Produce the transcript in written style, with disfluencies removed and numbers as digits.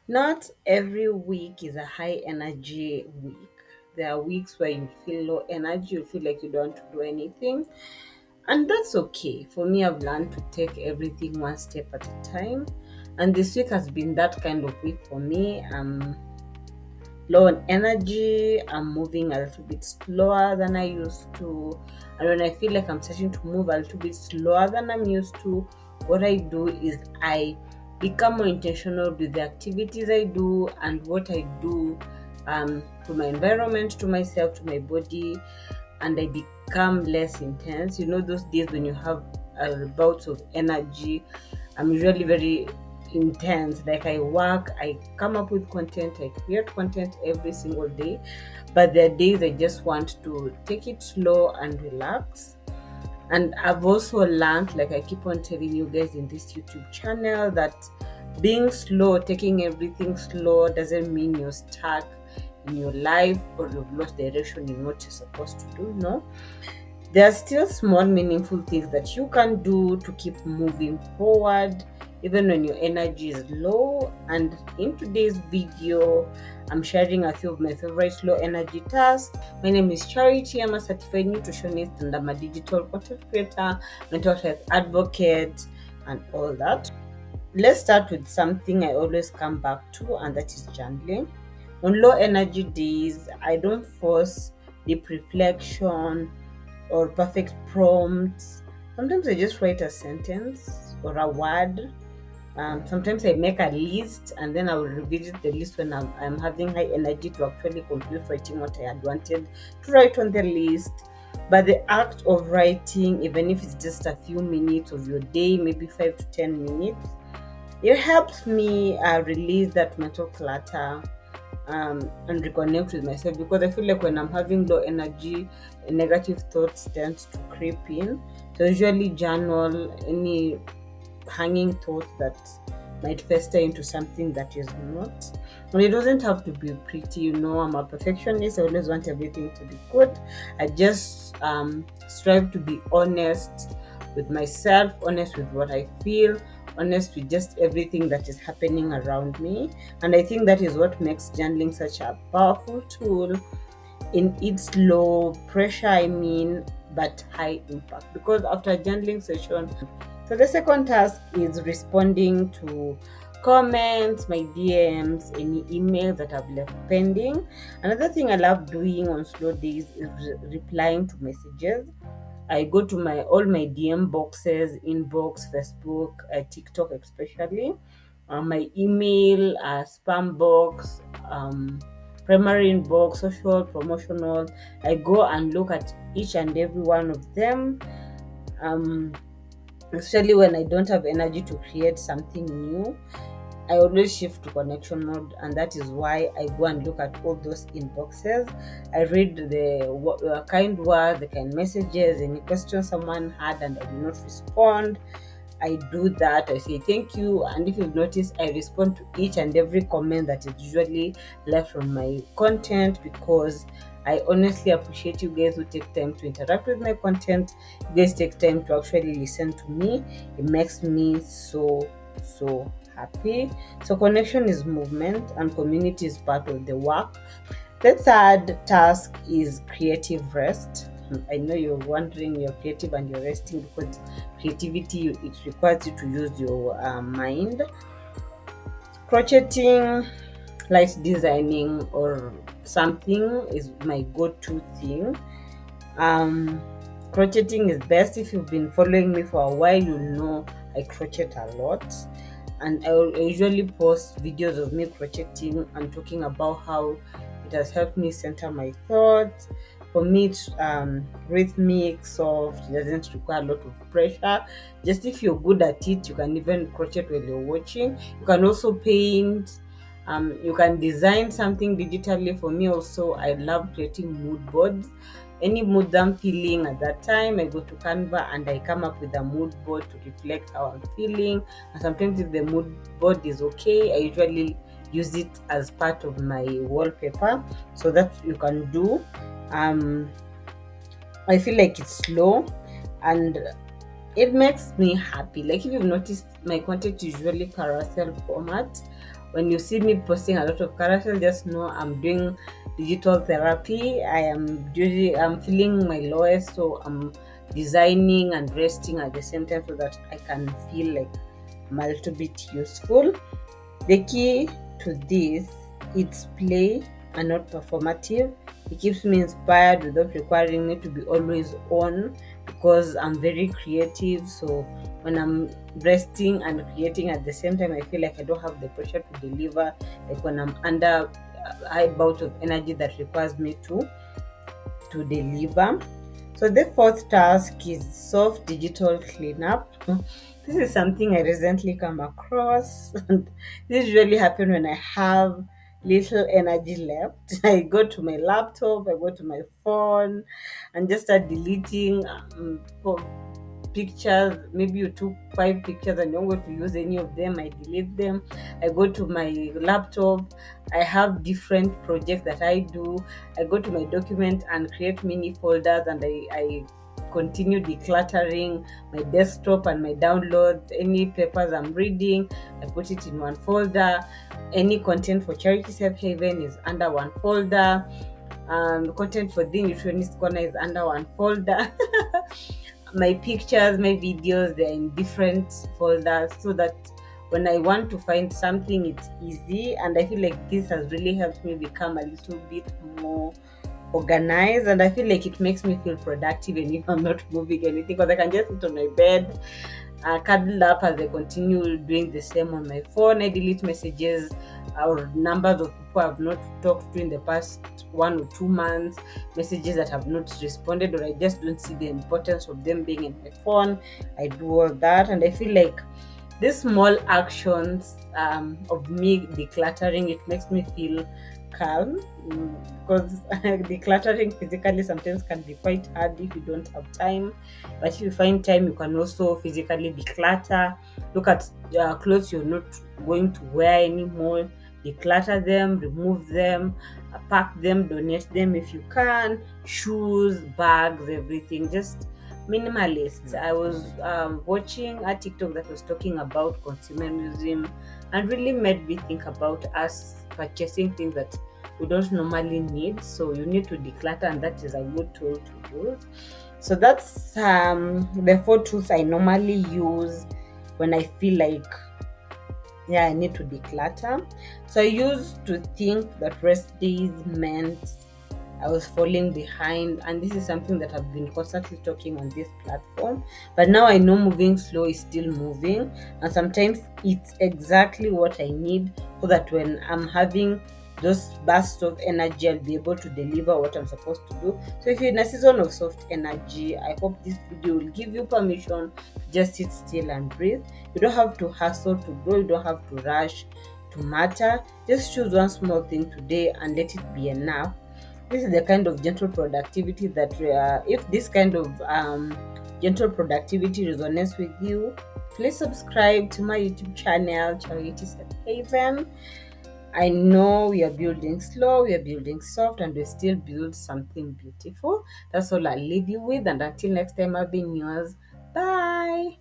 Not every week is a high energy week. There are weeks where you feel low energy, you feel like you don't want to do anything, and that's okay. For me, I've learned to take everything one step at a time, and this week has been that kind of week for me. Low on energy, I'm moving a little bit slower than I used to. And when I feel like I'm starting to move a little bit slower than I'm used to, what I do is I become more intentional with the activities I do and what I do, to my environment, to myself, to my body, and I become less intense. You know, those days when you have bouts of energy, I'm usually very intense. Like I work, I come up with content, I create content every single day. But there are days I just want to take it slow and relax. And I've also learned, like I keep on telling you guys in this YouTube channel, that being slow, taking everything slow, doesn't mean you're stuck in your life or you've lost direction in what you're supposed to do. No, there are still small, meaningful things that you can do to keep moving forward, even when your energy is low. And in today's video, I'm sharing a few of my favorite low energy tasks. My name is Charity. I'm a certified nutritionist and I'm a digital content creator, mental health advocate, and all that. Let's start with something I always come back to, and that is journaling. On low energy days, I don't force deep reflection or perfect prompts. Sometimes I just write a sentence or a word. Sometimes I make a list and then I will revisit the list when I'm having high energy to actually complete writing what I had wanted to write on the list. But the act of writing, even if it's just a few minutes of your day, maybe 5 to 10 minutes, it helps me release that mental clutter, and reconnect with myself, because I feel like when I'm having low energy, negative thoughts tend to creep in. So I usually journal any hanging thoughts that might fester into something that is not. And it doesn't have to be pretty, I'm a perfectionist. I always want everything to be good. I just strive to be honest with myself, honest with what I feel, honest with just everything that is happening around me. And I think that is what makes journaling such a powerful tool in its low pressure, but high impact. Because after a journaling session, so the second task is responding to comments, my DMs, any email that I've left pending. Another thing I love doing on slow days is replying to messages. I go to my all my DM boxes, inbox, Facebook, TikTok especially, my email, spam box, primary inbox, social, promotional. I go and look at each and every one of them. Um, Especially when I don't have energy to create something new, I always shift to connection mode, and that is why I go and look at all those inboxes. I read the kind words, the kind messages, any questions someone had, and I do not respond. I do that. I say thank you, and if you've noticed, I respond to each and every comment that is usually left on my content, because I honestly appreciate you guys who take time to interact with my content. You guys take time to actually listen to me. It makes me so happy. So connection is movement, and community is part of the work. The third task is creative rest. I know you're wondering, you're creative and you're resting, because creativity, it requires you to use your mind. Crocheting, light designing, or something is my go-to thing. Um, Crocheting is best. If you've been following me for a while, you know I crochet a lot, and I usually post videos of me crocheting and talking about how it has helped me center my thoughts. For me, it's rhythmic, soft, it doesn't require a lot of pressure. Just if you're good at it, you can even crochet while you're watching. You can also paint. You can design something digitally. For me, also, I love creating mood boards. Any mood I'm feeling at that time, I go to Canva and I come up with a mood board to reflect how I'm feeling. And sometimes, if the mood board is okay, I usually use it as part of my wallpaper. So that you can do. Um, I feel like it's slow and it makes me happy. Like if you've noticed, my content is usually carousel format, when you see me posting a lot of characters, just know I'm doing digital therapy. I'm feeling my lowest, so I'm designing and resting at the same time so that I can feel like I'm a little bit useful. The key to this, it's play and not performative. It keeps me inspired without requiring me to be always on, because I'm very creative. So when I'm resting and creating at the same time, I feel like I don't have the pressure to deliver. Like when I'm under a high bout of energy that requires me to deliver. So the fourth task is soft digital cleanup. This is something I recently come across. And this usually happens when I have little energy left. I go to my laptop, I go to my phone, and just start deleting pictures. Maybe you took 5 pictures and you don't want to use any of them, I delete them. I go to my laptop, I have different projects that I do. I go to my document and create mini folders, and I continue decluttering my desktop and my downloads. Any papers I'm reading, I put it in one folder. Any content for Charity Safe Haven is under one folder. Content for the Nutritionist Corner is under one folder. My pictures, my videos, they're in different folders, so that when I want to find something, it's easy. And I feel like this has really helped me become a little bit more organized, and I feel like it makes me feel productive even if I'm not moving anything, because I can just sit on my bed, cuddle up as I continue doing the same on my phone. I delete messages or numbers of people I've not talked to in the past 1 or 2 months, messages that have not responded, or I just don't see the importance of them being in my phone. I do all that, and I feel like these small actions of me decluttering, it makes me feel calm, because decluttering physically sometimes can be quite hard if you don't have time. But if you find time, you can also physically declutter. Look at clothes you're not going to wear anymore, declutter them, remove them, pack them, donate them if you can. Shoes, bags, everything, just minimalist. I was watching a TikTok that was talking about consumerism, and really made me think about us purchasing things that we don't normally need. So you need to declutter, and that is a good tool to use. So that's the 4 tools I normally use when I feel like, yeah, I need to declutter. So I used to think that rest days meant I was falling behind, and this is something that I've been constantly talking on this platform. But now I know moving slow is still moving, and sometimes it's exactly what I need, so that when I'm having those bursts of energy, I'll be able to deliver what I'm supposed to do. So if you're in a season of soft energy, I hope this video will give you permission to just sit still and breathe. You don't have to hustle to grow, you don't have to rush to matter. Just choose one small thing today and let it be enough. This is the kind of gentle productivity that, if this kind of gentle productivity resonates with you, please subscribe to my YouTube channel, Charity Safe Haven. I know we are building slow, we are building soft, and we still build something beautiful. That's all I'll leave you with, and until next time, I've been yours. Bye.